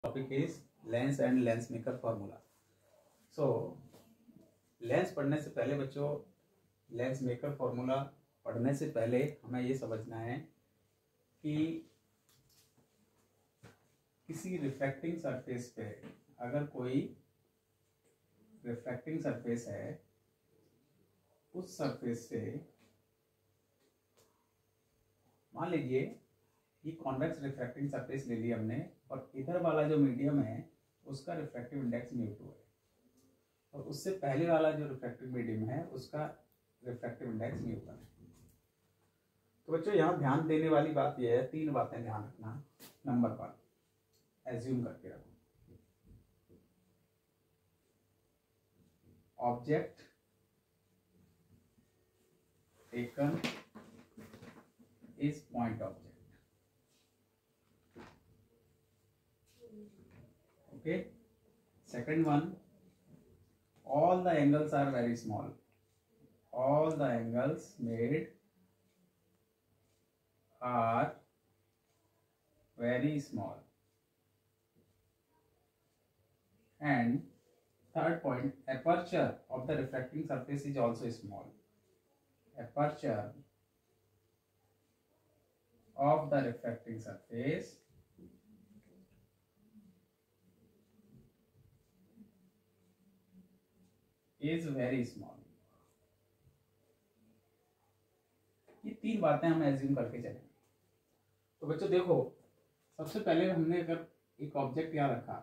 Topic is lens and lens maker formula. So lens पढ़ने से पहले बच्चों, लेंस मेकर फार्मूला पढ़ने से पहले हमें ये समझना है कि किसी रिफ्रैक्टिंग सरफेस पे अगर कोई रिफ्रैक्टिंग सरफेस है, उस सरफेस से मान लीजिए ये कॉन्वेक्स रिफ्रैक्टिंग सरफेस ले ली हमने, और इधर वाला जो मीडियम है उसका रिफ्रैक्टिव इंडेक्स μ2 है, और उससे पहले वाला जो रिफ्रैक्टिव मीडियम है उसका रिफ्रैक्टिव इंडेक्स μ1 है। तो बच्चों यहाँ ध्यान देने वाली बात यह है, तीन बातें ध्यान रखना। नंबर 1, एज्यूम करके रखो object taken is point object. Okay. Second one, all the angles are very small. All the angles made are very small. And third point, aperture of the refracting surface is also small. Aperture of the refracting surface is very small. ये तीन बातें हम assume करके चलेंगे। तो बच्चों देखो, सबसे पहले हमने अगर एक ऑब्जेक्ट यहाँ रखा,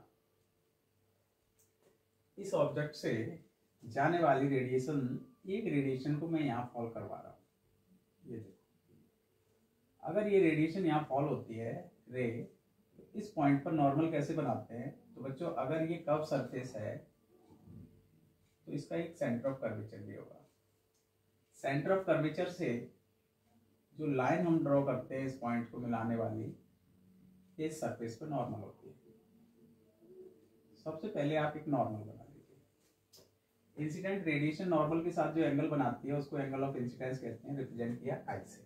इस ऑब्जेक्ट से जाने वाली रेडिएशन, एक रेडिएशन को मैं यहाँ फॉल करवा रहा हूँ। ये देखो, अगर ये रेडिएशन यहाँ फॉल होती है रे, तो इस पॉइंट पर नॉर्मल कैसे बनाते हैं? तो बच्चों अगर ये कर्व सरफेस है तो इसका एक सेंटर ऑफ कर्वेचर भी होगा। सेंटर ऑफ कर्वेचर से जो लाइन हम ड्रॉ करते हैं इस पॉइंट को मिलाने वाली, इस सरफेस पर नॉर्मल होती है। सबसे पहले आप एक नॉर्मल बना लीजिए। इंसिडेंट रेडिएशन नॉर्मल के साथ जो एंगल बनाती है उसको एंगल ऑफ इंसिडेंस कहते हैं, रिप्रेजेंट किया आई से।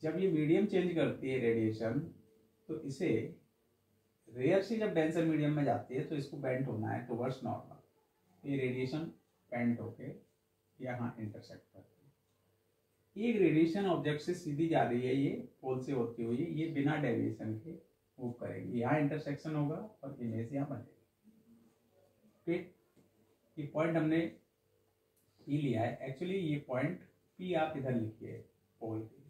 जब ये मीडियम चेंज करती है रेडिएशन, तो इसे रेयर से जब डेंसर मीडियम में जाती है तो इसको बेंड होना है टुवर्ड्स नॉर्मल। ये रेडिएशन बेंड होके यहाँ इंटरसेक्ट करती है। एक रेडिएशन ऑब्जेक्ट से सीधी जा रही है, ये पोल से होती हुई, ये बिना डेविएशन के मूव करेगी। यहाँ इंटरसेक्शन होगा और इमेज यहाँ बनेगी। ठीक, ये पॉइंट हमने पी लिया है। एक्चुअली ये पॉइंट पी आप इधर लिखिए पोल के,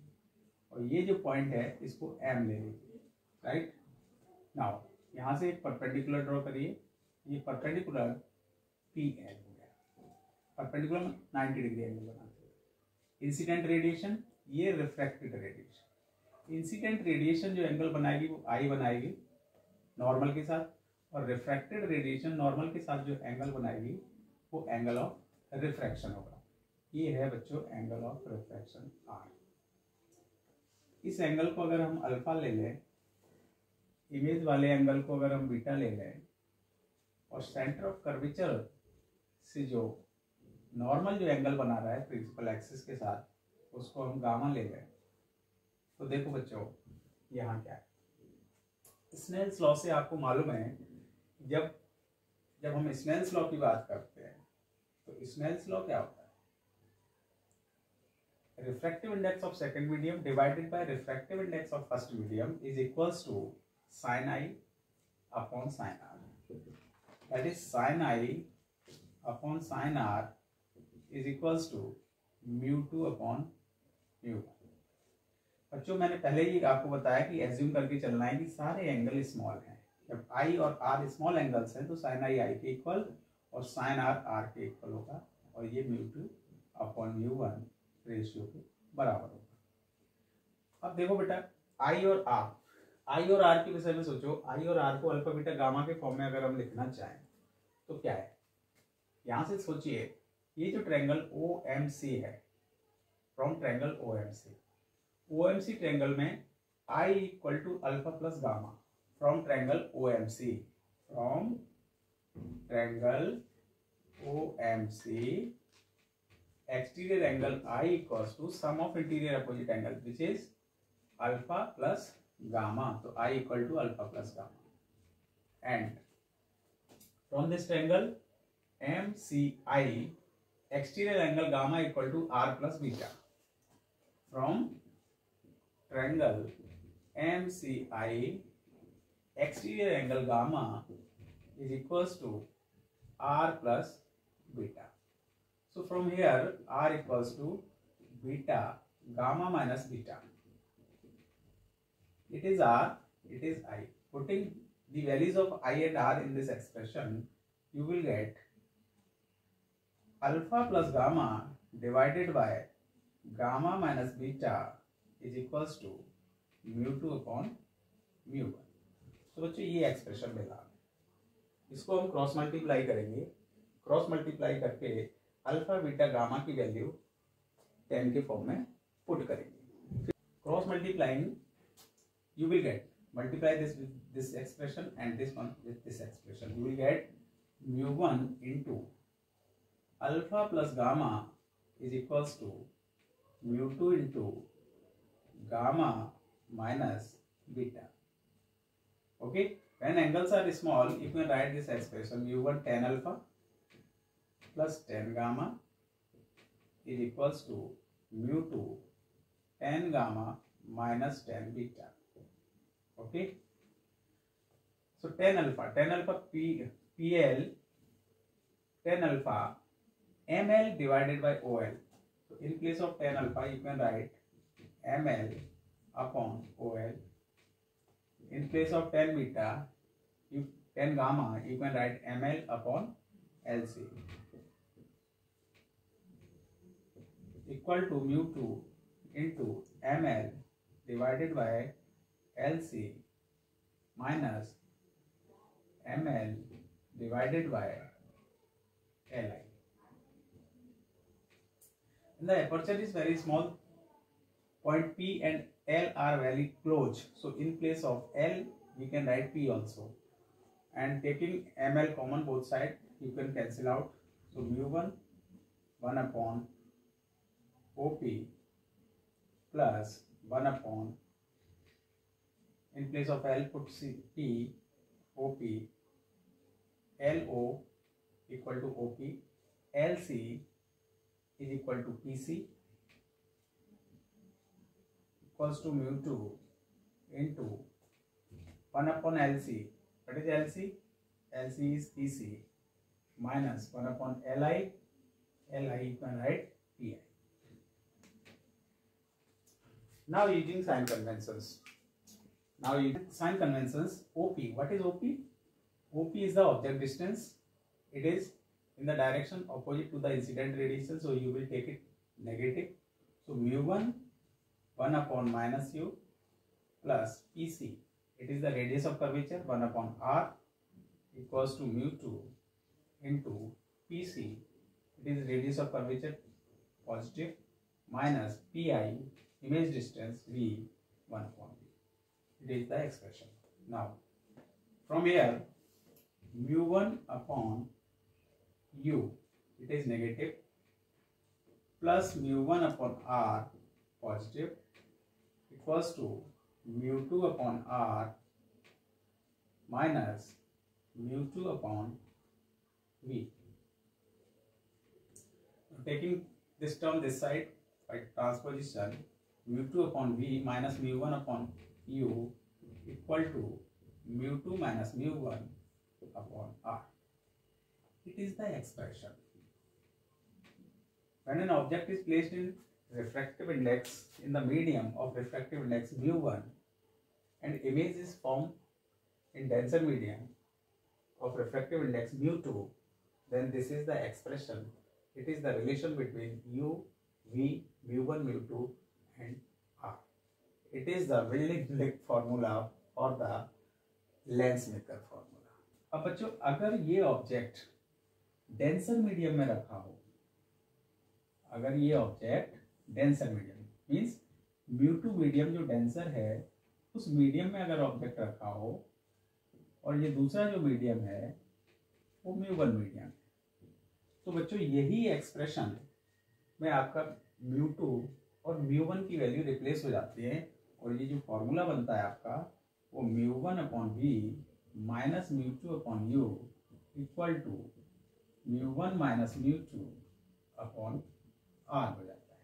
और ये जो पॉइंट है इसको एम ले लीजिए। राइट नाउ यहाँ से एक परपेंडिकुलर ड्रॉ करिए। ये परपेंडिकुलर पी एल हो गया, परपेंडिकुलर 90 डिग्री एंगल बनाते हैं। इंसिडेंट रेडिएशन, ये रिफ्रैक्टेड रेडिएशन। इंसिडेंट रेडिएशन जो एंगल बनाएगी वो आई बनाएगी नॉर्मल के साथ, और रिफ्रैक्टेड रेडिएशन नॉर्मल के साथ जो एंगल बनाएगी वो एंगल ऑफ रिफ्रैक्शन होगा। ये है बच्चों एंगल ऑफ रिफ्रैक्शन आर। इस एंगल को अगर हम अल्फा ले लें, इमेज वाले एंगल को अगर हम बीटा ले लें, और सेंटर ऑफ कर्वेचर से जो नॉर्मल जो एंगल बना रहा है प्रिंसिपल एक्सिस के साथ, उसको हम गामा ले लें, तो देखो बच्चों यहाँ क्या है। स्नेल्स लॉ से आपको मालूम है, जब हम स्नेल्स लॉ की बात करते हैं तो स्नेल्स लॉ क्या होता है? Refractive index of second medium divided by refractive index of first medium is equals to sine i upon sine r. That is sin I upon sin R is equals to μ2 upon μ1। बच्चों मैंने पहले ही आपको बताया कि assume करके चलना है कि सारे एंगल स्मॉल हैं। जब I और R स्मॉल एंगल्स हैं तो sin I के इक्वल और sin R के इक्वल होगा, और ये μ2 अपॉन μ1 रेशियो के बराबर होगा। अब देखो बेटा, I और R के विषय में सोचो। I और R को अल्फा बीटा गामा के फॉर्म में अगर हम लिखना चाहें तो क्या है? यहां से सोचिए, ये जो ट्रायंगल OMC है, फ्रॉम ट्रायंगल OMC ट्रायंगल में I equal to alpha plus gamma from triangle OMC exterior angle I equals to sum of interior opposite angle which is alpha plus gamma. तो I equal to alpha plus gamma. and from this triangle MCI, exterior angle gamma equal to R plus beta. From triangle MCI, exterior angle gamma is equals to R plus beta. So from here R equals to beta gamma minus beta. It is R, it is I. Putting the values of I and R in this expression, you will get alpha plus gamma divided by gamma minus beta is equals to mu2 upon mu1. तो बच्चों ये expression मिला, इसको हम cross multiply करेंगे, cross multiply करके alpha beta gamma की value 10 के फॉर्म में पुट करेंगे. Cross multiplying you will get, multiply this with this expression and this one with this expression, you will get mu1 into alpha plus gamma is equals to mu2 into gamma minus beta. Okay, when angles are small, you can write this expression mu1 tan alpha plus tan gamma is equals to mu2 tan gamma minus tan beta. Okay, so tan alpha PL, tan alpha ML divided by OL. So in place of tan alpha you can write ML upon OL. In place of tan beta, tan gamma, you can write ML upon LC equal to mu2 into ML divided by LC minus ML divided by Li. And the aperture is very small. Point P and L are very close. So in place of L, we can write P also. And taking ML common both sides, you can cancel out. So mu1 1 upon OP plus 1 upon, in place of L put P, OP, LO equal to OP, LC is equal to PC equals to mu2 into 1 upon LC. What is LC? LC is PC minus 1 upon Li, Li you can write Pi. Now using sign conventions. Now using sign conventions, OP. What is OP? OP is the object distance. It is in the direction opposite to the incident radiation, so you will take it negative. So mu1 1 upon minus u plus PC. It is the radius of curvature 1 upon r equals to mu2 into PC. It is radius of curvature positive minus Pi, image distance V 1 upon V. It is the expression. Now from here mu1 upon u, it is negative, plus mu1 upon r positive equals to mu2 upon r minus mu2 upon v. Taking this term this side by transposition, mu2 upon v minus mu1 upon u equal to mu2 minus mu1 upon r. It is the expression. When an object is placed in refractive index in the medium of refractive index mu1 and image is formed in denser medium of refractive index mu2, then this is the expression. It is the relation between u, v, mu1, mu2 and r. It is the Willig formula or the Lensmaker formula. अब बच्चों अगर ये object denser medium में रखा हो, अगर ये object denser medium means mu2 medium जो डेंसर है उस मीडियम में अगर ऑब्जेक्ट रखा हो और ये दूसरा जो मीडियम है वो mu1 मीडियम है, तो बच्चों यही एक्सप्रेशन में आपका mu2 और mu1 की वैल्यू रिप्लेस हो जाती है और ये जो फॉर्मूला बनता है आपका वो mu1 upon v minus mu two upon u equal to mu one minus mu two upon r हो जाता है।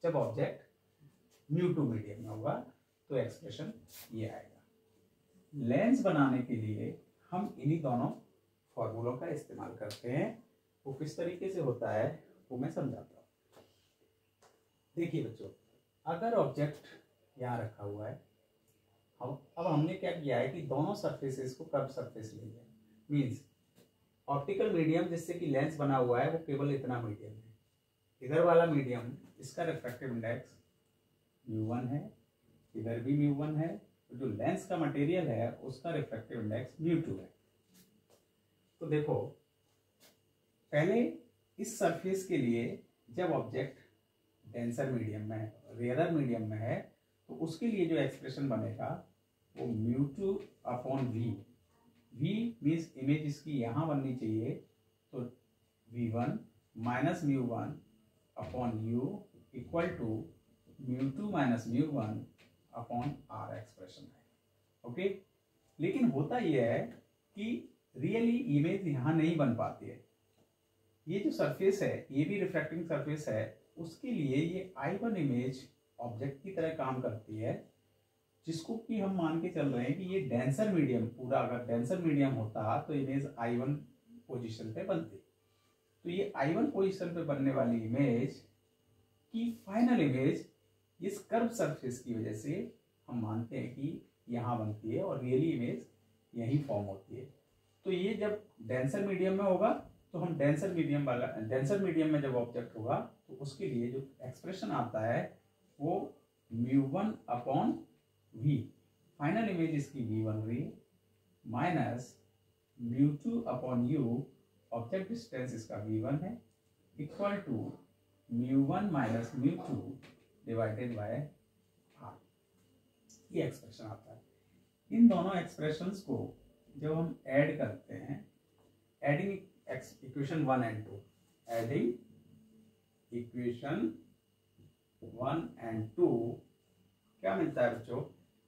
जब ऑब्जेक्ट म्यू टू मीडियम में होगा तो एक्सप्रेशन ये आएगा। लेंस बनाने के लिए हम इन्हीं दोनों फॉर्मूलों का इस्तेमाल करते हैं। वो किस तरीके से होता है वो मैं समझाता हूँ। देखिए बच्चों, अगर ऑब्जेक्ट यहाँ रखा हुआ है, अब हमने क्या किया है कि दोनों सरफेसेस को कर्व सरफेस ले लिया। मीन्स ऑप्टिकल मीडियम जिससे कि लेंस बना हुआ है वो केवल इतना मीडियम है। इधर वाला मीडियम, इसका रिफ्रैक्टिव इंडेक्स μ1 है, इधर भी μ1 है। तो जो लेंस का मटेरियल है उसका रिफ्रैक्टिव इंडेक्स μ2 है। तो देखो, पहले इस सरफेस के लिए जब ऑब्जेक्ट डेंसर मीडियम में है, रेयर मीडियम में है, तो उसके लिए जो एक्सप्रेशन बनेगा वो μ2 upon v। v means image इसकी यहाँ बननी चाहिए, तो v1 minus μ1 upon u equal to μ2 minus μ1 upon r expression है। ओके, लेकिन होता यह है कि रियली इमेज यहाँ नहीं बन पाती है। ये जो सरफेस है ये भी रिफ्रैक्टिंग सरफेस है, उसके लिए ये I1 इमेज ऑब्जेक्ट की तरह काम करती है, जिसको कि हम मान के चल रहे हैं कि ये डेंसर मीडियम, पूरा अगर डेंसर मीडियम होता तो इमेज I1 पोजीशन पे बनती। तो ये I1 पोजीशन पे बनने वाली इमेज की फाइनल इमेज इस कर्व सरफेस की वजह से हम मानते हैं कि यहाँ बनती है और रियली इमेज यही फॉर्म होती है। तो ये जब डेंसर मीडियम में होगा तो हम डेंसर मीडियम में जब ऑब्जेक्ट होगा तो उसके लिए जो एक्सप्रेशन आता है वो μ1 अपॉन v, फाइनल इमेज इसकी v बन रही है, minus μ2 upon u, object distance इसका v1 है, equal to μ1 minus μ2 divided by r। ये एक्सप्रेशन आता है। इन दोनों एक्सप्रेशंस को जब हम ऐड करते हैं, adding equation 1 and 2, adding equation 1 and 2 क्या मिलता है बच्चों?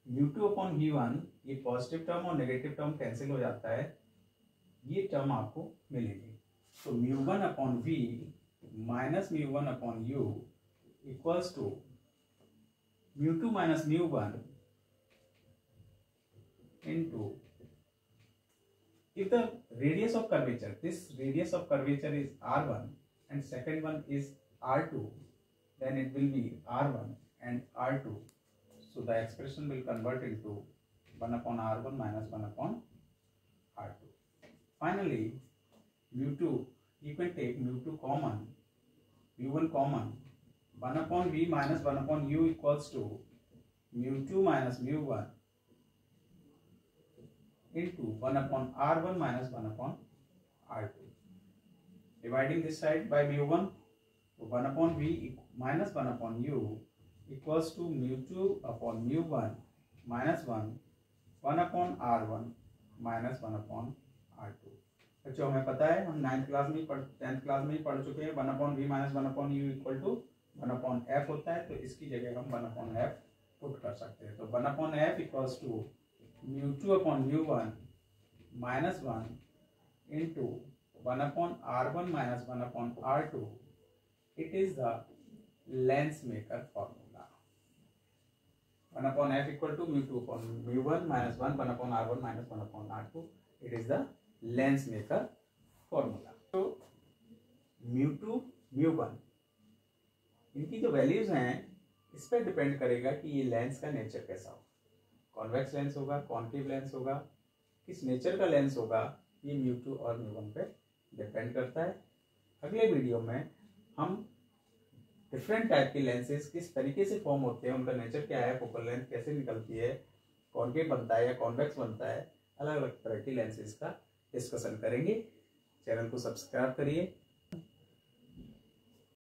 μ2 अपॉन v1, ये पॉजिटिव टर्म और नेगेटिव टर्म कैंसिल हो जाता है, ये टर्म आपको मिलेगी। तो μ1 upon v minus μ1 upon u equals to μ2 minus μ1 into, if the radius of curvature, this radius of curvature is r1 and second one is r2, then it will be r1 and r2. So the expression will convert into 1 upon r1 minus 1 upon r2. Finally, μ2, you can take μ2 common, μ1 common, 1 upon v minus 1 upon u equals to μ2 minus μ1 into 1 upon r1 minus 1 upon r2. Dividing this side by μ1, 1 upon v minus 1 upon u equals to μ2 upon μ1 minus 1, 1 upon r1 minus 1 upon r2. बच्चों हमें पता है, हम 10th class में ही पढ़ चुके हैं, 1 upon v minus 1 upon u equal to 1 upon f होता है, तो इसकी जगह हम 1 upon f पुट कर सकते हैं। तो 1 upon f equals to μ2 upon μ1 minus 1 into 1 upon r1 minus 1 upon r2. It is the lens maker formula. 1 upon f equal to μ2 upon μ1 minus 1 upon r1 minus 1 upon r2. It is the lens maker formula. तो μ2 μ1 इनकी जो values हैं इस पर depend करेगा कि ये lens का नेचर कैसा होगा, कॉन्वेक्स लेंस होगा, कॉन्केव लेंस होगा, किस नेचर का लेंस होगा, ये μ2 और μ1 पे डिपेंड करता है। अगले वीडियो में हम डिफरेंट टाइप के लेंसेज किस तरीके से फॉर्म होते हैं, उनका नेचर क्या है, फोकल लेंथ कैसे निकलती है, कॉन्केव बनता है या कॉन्वेक्स बनता है, अलग अलग तरह के लेंसेज का डिस्कशन करेंगे। चैनल को सब्सक्राइब करिए।